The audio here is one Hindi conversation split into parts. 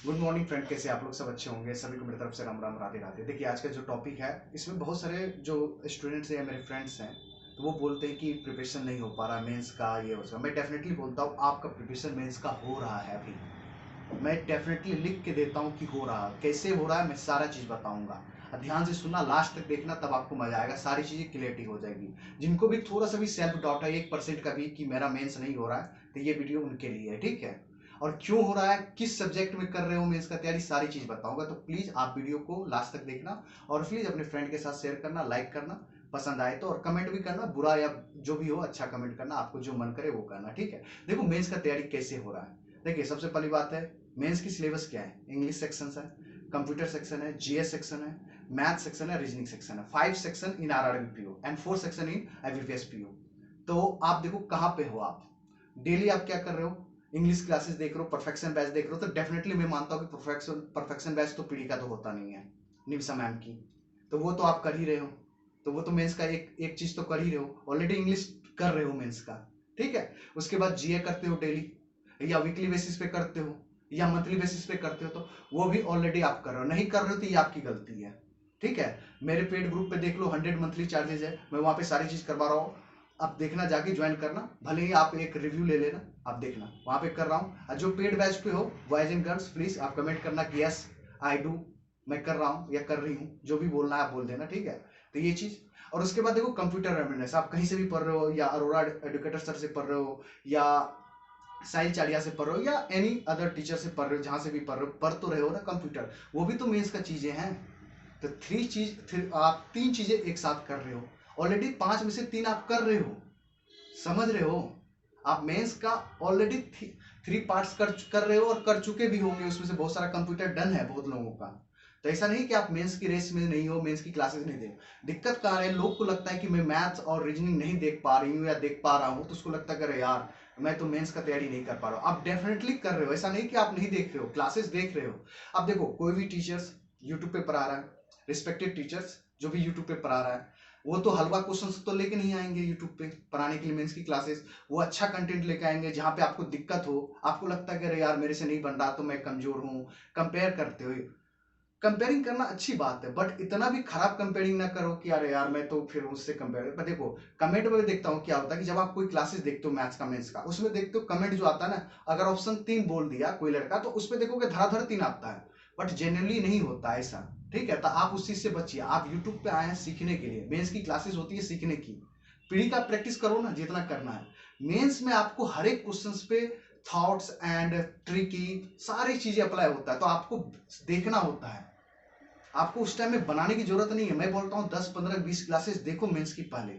गुड मॉर्निंग फ्रेंड, कैसे आप लोग? सब अच्छे होंगे। सभी को मेरी तरफ से राम राम, राधे राधे। देखिए, आज का जो टॉपिक है इसमें बहुत सारे जो स्टूडेंट्स हैं या मेरे फ्रेंड्स हैं, तो वो बोलते हैं कि प्रिपरेशन नहीं हो पा रहा मेंस का, ये उसका। मैं डेफिनेटली बोलता हूँ आपका प्रिपरेशन मेंस का हो रहा है अभी। मैं डेफिनेटली लिख के देता हूँ कि हो रहा है। कैसे हो रहा है मैं सारा चीज़ बताऊंगा। ध्यान से सुनना, लास्ट तक देखना, तब आपको मजा आएगा, सारी चीज़ें क्लियरिटी हो जाएगी। जिनको भी थोड़ा सा भी सेल्फ डाउट है 1% का भी कि मेरा मेंस नहीं हो रहा है, तो ये वीडियो उनके लिए है, ठीक है। और क्यों हो रहा है, किस सब्जेक्ट में कर रहे हो मेंस का तैयारी, सारी चीज़ बताऊंगा। तो प्लीज़ आप वीडियो को लास्ट तक देखना और प्लीज़ अपने फ्रेंड के साथ शेयर करना, लाइक करना पसंद आए तो, और कमेंट भी करना, बुरा या जो भी हो अच्छा कमेंट करना, आपको जो मन करे वो करना, ठीक है। देखो मेंस का तैयारी कैसे हो रहा है। देखिए, सबसे पहली बात है, मेंस की सिलेबस क्या है। इंग्लिश सेक्शन है, कंप्यूटर सेक्शन है, जीएस सेक्शन है, मैथ सेक्शन है, रीजनिंग सेक्शन है। 5 section in RRB PO and 4 section in IBPS PO. तो आप देखो कहाँ पे हो आप। डेली आप क्या कर रहे हो, इंग्लिश क्लासेस देख रहे हो, परफेक्शन बैच देख रहे हो। तो डेफिनेटली मैं मानता हूँ कि परफेक्शन बैच तो पीढ़ी का तो होता नहीं है, निविसा मैम की। तो वो तो आप कर ही रहे हो। तो वो तो मेंस का एक एक चीज तो कर ही रहे हो, ऑलरेडी इंग्लिश कर रहे हो मेंस का, ठीक है। उसके बाद जीए करते हो डेली, या वीकली बेसिस पे करते हो, या मंथली बेसिस पे करते हो, तो वो भी ऑलरेडी आप कर रहे हो। नहीं कर रहे हो तो ये आपकी गलती है, ठीक है। मेरे पेड ग्रुप पे देख लो, 100 मंथली चार्जेस है, मैं वहां पे सारी चीज करवा रहा हूँ। आप देखना, जाके ज्वाइन करना, भले ही आप एक रिव्यू ले लेना, आप देखना वहां पे कर रहा हूँ। जो पेड बैच पे हो बॉयज एंड गर्ल्स, प्लीज आप कमेंट करना कि यस आई डू, मैं कर रहा हूँ या कर रही हूँ, जो भी बोलना है आप बोल देना, ठीक है। तो ये चीज। और उसके बाद देखो कंप्यूटर रेमेडियस, आप कहीं से भी पढ़ रहे हो, या अरोड़ा एडुकेटर सर से पढ़ रहे हो, या साहिल चारिया से पढ़ रहे हो, या एनी अदर टीचर से पढ़ रहे हो, जहां से भी पढ़ रहे हो, पढ़ तो रहे हो ना कंप्यूटर। वो भी तो मेंस का चीजें हैं। तो आप 3 चीजें एक साथ कर रहे हो। ऑलरेडी 5 में से 3 आप कर रहे हो, समझ रहे हो। आप मेंस का ऑलरेडी 3 पार्ट्स कर रहे हो, और कर चुके भी होंगे। उसमें से बहुत सारा कंप्यूटर डन है बहुत लोगों का। तो ऐसा नहीं कि आप मेंस की रेस में नहीं हो, मेंस की क्लासेस नहीं दे। दिक्कत कहाँ है, लोग को लगता है कि मैं मैथ्स और रीजनिंग नहीं देख पा रही हूँ या देख पा रहा हूँ, तो उसको लगता है कि अरे यार मैं तो मेंस का तैयारी नहीं कर पा रहा हूँ। आप डेफिनेटली कर रहे हो, ऐसा नहीं कि आप नहीं देख रहे हो, क्लासेस देख रहे हो। अब देखो, कोई भी टीचर्स यूट्यूब पे पढ़ा रहा है, रिस्पेक्टेड टीचर्स जो भी यूट्यूब पे पढ़ा रहा है, वो तो हलवा क्वेश्चन तो लेके नहीं आएंगे यूट्यूब पे पढ़ाने के लिए मेंस की क्लासेस। वो अच्छा कंटेंट लेके आएंगे जहां पे आपको दिक्कत हो, आपको लगता है कि अरे यार मेरे से नहीं बन रहा तो मैं कमजोर हूँ। कंपेयर करते हो, कंपेयरिंग करना अच्छी बात है, बट इतना भी खराब कंपेयरिंग ना करो कि अरे यार मैं तो फिर उससे कंपेयर। पर देखो, कमेंट में देखता हूँ क्या होता है कि जब आप कोई क्लासेस देखते हो मैथ्स का मेंस का, उसमें देखते हो कमेंट जो आता है ना, अगर ऑप्शन 3 बोल दिया कोई लड़का, तो उसमें देखोगे धड़ाधड़ 3 आता है। बट जेन्युइनली नहीं होता ऐसा, ठीक है। तो आप उस चीज से बचिए। आप यूट्यूब पे आए हैं सीखने के लिए, मेंस की क्लासेस होती है सीखने की। पीढ़ी का प्रैक्टिस करो ना जितना करना है। मेंस में आपको हर एक क्वेश्चन पे थॉट्स एंड ट्रिकी सारी चीजें अप्लाई होता है, तो आपको देखना होता है। आपको उस टाइम में बनाने की जरूरत नहीं है। मैं बोलता हूँ 10 15 20 क्लासेस देखो मेंस की पहले,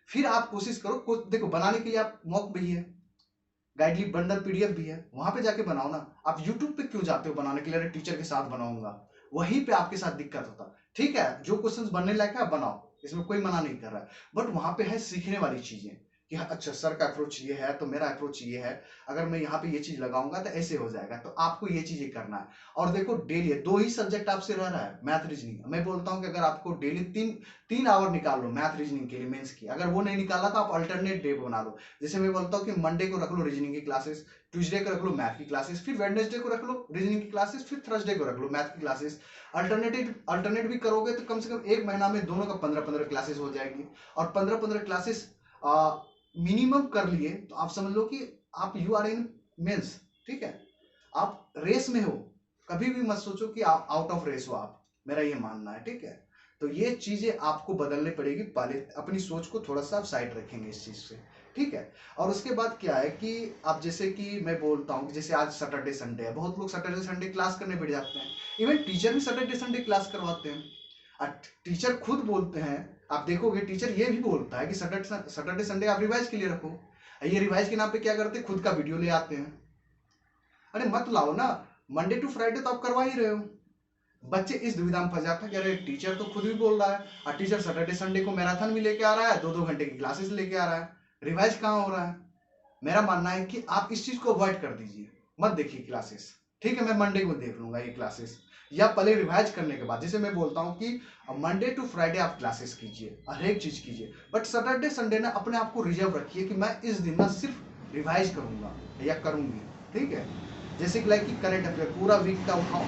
फिर आप कोशिश करो। देखो, बनाने के लिए आप मॉक भी है, गाइडली बंडल पीडीएफ भी है, वहां पे जाके बनाओ ना। आप यूट्यूब पे क्यों जाते हो बनाने के लिए, अरे टीचर के साथ बनाऊंगा, वहीं पे आपके साथ दिक्कत होता। ठीक है, जो क्वेश्चंस बनने लायक है आप बनाओ, इसमें कोई मना नहीं कर रहा है। बट वहां पे है सीखने वाली चीजें कि हाँ, अच्छा सर का अप्रोच ये है तो मेरा अप्रोच ये है, अगर मैं यहाँ पे ये चीज लगाऊंगा तो ऐसे हो जाएगा। तो आपको ये चीजें करना है। और देखो, डेली 2 ही सब्जेक्ट आपसे रह रहा है, मैथ रीजनिंग। मैं बोलता हूँ कि अगर आपको डेली 3 आवर निकाल लो मैथ रीजनिंग के लिए मेंस की, अगर वो नहीं निकाला तो आप अल्टरनेट डे बना लो। जैसे मैं बोलता हूँ कि मंडे को रख लो रीजनिंग की क्लासेस, ट्यूसडे को रख लो मैथ की क्लासेस, फिर वेडनेसडे को रख लो रीजनिंग की क्लासेस, फिर थर्सडे को रख लो मैथ की क्लासेस। अल्टरनेट भी करोगे तो कम से कम 1 महीना में दोनों का 15-15 क्लासेस हो जाएगी। और 15-15 क्लासेस मिनिमम कर लिए तो आप समझ लो कि आप यू आर इन मेंस, ठीक है। आप रेस में हो, कभी भी मत सोचो कि आप आउट ऑफ रेस हो आप, मेरा ये मानना है, ठीक है। तो ये चीजें आपको बदलनी पड़ेगी। पहले अपनी सोच को थोड़ा सा आप साइड रखेंगे इस चीज से, ठीक है। और उसके बाद क्या है कि अब जैसे कि मैं बोलता हूँ कि जैसे आज सैटरडे संडे है, बहुत लोग सैटरडे संडे क्लास करने बैठ जाते हैं। इवन टीचर भी सैटरडे संडे क्लास करवाते हैं। टीचर खुद बोलते हैं, आप देखोगे टीचर ये भी बोलता है कि सैटरडे संडे आप रिवाइज के लिए रखो। ये रिवाइज के नाम पे क्या करते हैं, खुद का वीडियो ले आते हैं। अरे मत लाओ ना, मंडे टू फ्राइडे तो आप करवा ही रहे हो। बच्चे इस दुविधा में फंस जाते हैं कि अरे टीचर तो खुद भी बोल रहा है, और टीचर सैटरडे संडे को मैराथन भी लेके आ रहा है, 2-2 घंटे की क्लासेस लेके आ रहा है, रिवाइज कहाँ हो रहा है। मेरा मानना है कि आप इस चीज को अवॉइड कर दीजिए, मत देखिए क्लासेस, ठीक है। मैं मंडे को देख लूंगा ये क्लासेस, या पहले रिवाइज करने के बाद। जैसे मैं बोलता हूँ कि मंडे टू फ्राइडे आप क्लासेस कीजिए, हर एक चीज कीजिए, बट सैटरडे संडे ना अपने आप को रिजर्व रखिए कि मैं इस दिन ना सिर्फ रिवाइज करूंगा या करूंगी, ठीक है। जैसे कि लाइक कि करंट अफेयर पूरा वीक का उठाओ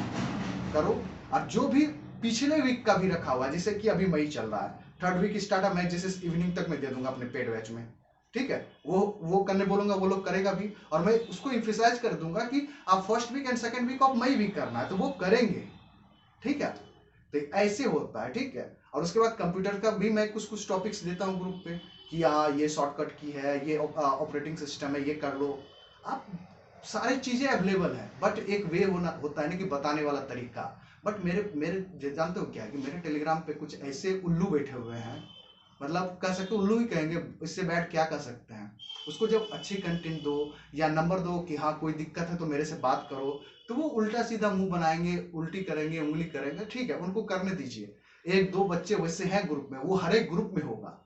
करो, और जो भी पिछले वीक का भी रखा हुआ है, जैसे कि अभी मई चल रहा है, थर्ड वीक स्टार्ट मैं जैसे इवनिंग तक मैं दे दूंगा अपने पेड बैच में, ठीक है, वो करने बोलूंगा, वो लोग करेगा भी, और मैं उसको इम्फेसाइज कर दूंगा कि आप first week and second week of May week करना है, तो वो करेंगे, ठीक है। तो ऐसे होता है, ठीक है। और उसके बाद कंप्यूटर का भी मैं कुछ कुछ टॉपिक्स देता हूँ ग्रुप पे कि हाँ ये शॉर्टकट की है, ये ऑपरेटिंग सिस्टम है, ये कर लो आप, सारी चीजें अवेलेबल है, बट एक वे होता है ना कि बताने वाला तरीका। बट मेरे मेरे जानते हो क्या है कि मेरे टेलीग्राम पे कुछ ऐसे उल्लू बैठे हुए हैं, मतलब कह सकते उल्लू ही कहेंगे, इससे बैठ क्या कर सकते हैं। उसको जब अच्छी कंटेंट दो या नंबर दो कि हाँ कोई दिक्कत है तो मेरे से बात करो, तो वो उल्टा सीधा मुंह बनाएंगे, उल्टी करेंगे, उंगली करेंगे, ठीक है, उनको करने दीजिए। एक दो बच्चे वैसे हैं ग्रुप में, वो हर एक ग्रुप में होगा,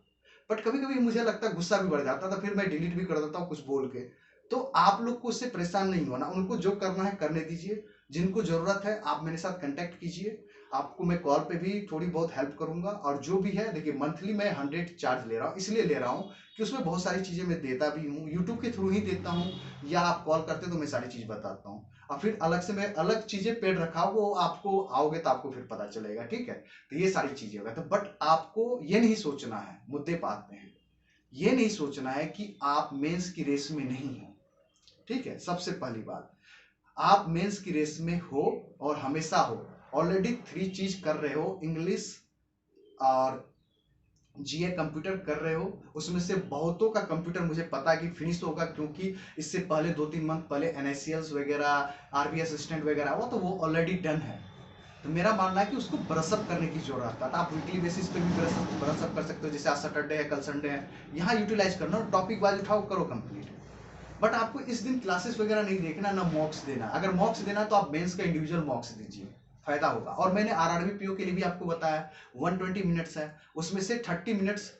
बट कभी कभी मुझे लगता है गुस्सा भी बढ़ जाता था, फिर मैं डिलीट भी कर देता हूँ कुछ बोल के। तो आप लोग को उससे परेशान नहीं होना, उनको जो करना है करने दीजिए, जिनको जरूरत है आप मेरे साथ कांटेक्ट कीजिए, आपको मैं कॉल पे भी थोड़ी बहुत हेल्प करूंगा। और जो भी है देखिए, मंथली मैं 100 चार्ज ले रहा हूँ, इसलिए ले रहा हूँ कि उसमें बहुत सारी चीजें मैं देता भी हूँ, यूट्यूब के थ्रू ही देता हूँ, या आप कॉल करते तो मैं सारी चीज बताता हूँ, और फिर अलग से मैं अलग चीजें पेड रखा हूँ, वो आपको आओगे तो आपको फिर पता चलेगा, ठीक है। तो ये सारी चीजें होगा, तो बट आपको ये नहीं सोचना है, मुद्दे पे आते हैं, ये नहीं सोचना है कि आप मेंस की रेस में नहीं हो, ठीक है। सबसे पहली बात, आप मेंस की रेस में हो और हमेशा हो, ऑलरेडी 3 चीज कर रहे हो, इंग्लिश और जीए कंप्यूटर कर रहे हो, उसमें से बहुतों का कंप्यूटर मुझे पता है कि फिनिश होगा, क्योंकि इससे पहले 2-3 मंथ पहले एनएससीएल्स वगैरह, आरबी असिस्टेंट वगैरह हुआ, तो वो ऑलरेडी डन है। तो मेरा मानना है कि उसको ब्रशअप करने की जरूरत है, आप वीकली बेसिस पे भी ब्रशअप कर सकते हो, जैसे आज सैटरडे है, कल संडे है, यहाँ यूटिलाइज करना, टॉपिक वाइज उठाओ, करो कंप्लीट। बट आपको इस दिन क्लासेस वगैरह नहीं देखना, ना मॉक्स देना, अगर मॉक्स देना तो आप मेंस का इंडिविजुअल मॉक्स दीजिए, फायदा होगा। और मैंने आरआरबी पीओ के लिए भी आपको बताया 120 मिनट्स है, उसमें से 30 मिनट्स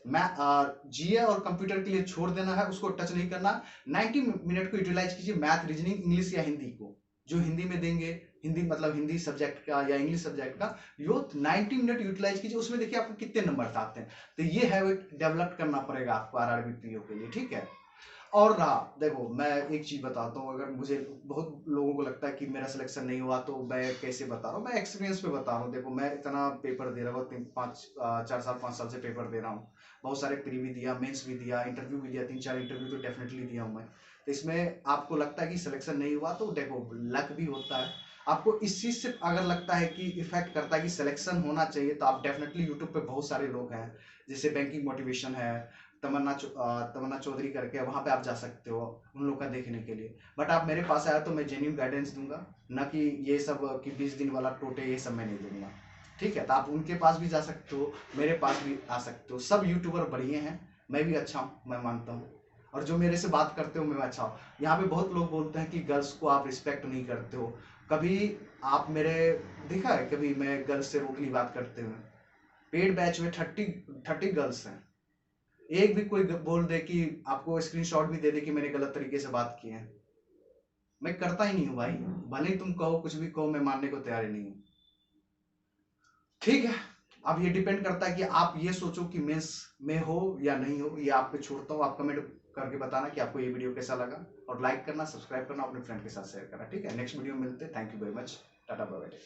जीए और कंप्यूटर के लिए छोड़ देना है, उसको टच नहीं करना, 90 मिनट को यूटिलाइज कीजिए मैथ, रीजनिंग, इंग्लिश या हिंदी को, जो हिंदी में देंगे, हिंदी मतलब हिंदी सब्जेक्ट का या इंग्लिश सब्जेक्ट का, यो 90 मिनट यूटिलाइज कीजिए, उसमें देखिए आपको कितने नंबर आते हैं। तो ये हैबिट डेवलप करना पड़ेगा आपको आरआरबी पीओ के लिए, ठीक है। और रहा, देखो मैं एक चीज बताता हूँ, अगर मुझे बहुत लोगों को लगता है कि मेरा सिलेक्शन नहीं हुआ, तो मैं कैसे बता रहा हूँ, मैं एक्सपीरियंस पे बता रहा हूँ। देखो मैं इतना पेपर दे रहा हूँ, 4 साल 5 साल से पेपर दे रहा हूँ, बहुत सारे प्री भी दिया, मेंस भी दिया, इंटरव्यू भी दिया, 3-4 इंटरव्यू तो डेफिनेटली दिया हूँ मैं। तो इसमें आपको लगता है कि सिलेक्शन नहीं हुआ, तो देखो लक भी होता है। आपको इस चीज से अगर लगता है कि इफेक्ट करता है कि सिलेक्शन होना चाहिए, तो आप डेफिनेटली यूट्यूब पे बहुत सारे लोग हैं, जैसे बैंकिंग मोटिवेशन है, तमन्ना चौधरी करके, वहां पे आप जा सकते हो उन लोग का देखने के लिए। बट आप मेरे पास आया तो मैं जेन्यून गाइडेंस दूंगा, ना कि ये सब कि 20 दिन वाला टोटे, ये सब मैं नहीं दूंगा, ठीक है। तो आप उनके पास भी जा सकते हो, मेरे पास भी आ सकते हो, सब यूट्यूबर बढ़िया हैं, मैं भी अच्छा हूँ, मैं मानता हूँ। और जो मेरे से बात करते हो मैं अच्छा हूँ। यहाँ पे बहुत लोग बोलते हैं कि गर्ल्स को आप रिस्पेक्ट नहीं करते हो, कभी आप मेरे देखा है कभी मैं गर्ल्स से रूडली बात करते हुए? पेड बैच में 30 गर्ल्स हैं, एक भी कोई बोल दे कि आपको स्क्रीनशॉट भी दे दे कि मैंने गलत तरीके से बात की है, मैं करता ही नहीं हूँ भाई, भले ही तुम कहो कुछ भी कहो, मैं मानने को तैयार ही नहीं हूँ, ठीक है। अब ये डिपेंड करता है कि आप ये सोचो कि मेंस में हो या नहीं हो, ये आप पे छोड़ता हूँ, आप कमेंट करके बताना कि आपको ये वीडियो कैसा लगा, और लाइक करना, सब्सक्राइब करना, अपने फ्रेंड के साथ शेयर करना, ठीक है। नेक्स्ट वीडियो में मिलते हैं, thank you very much, tata bye bye.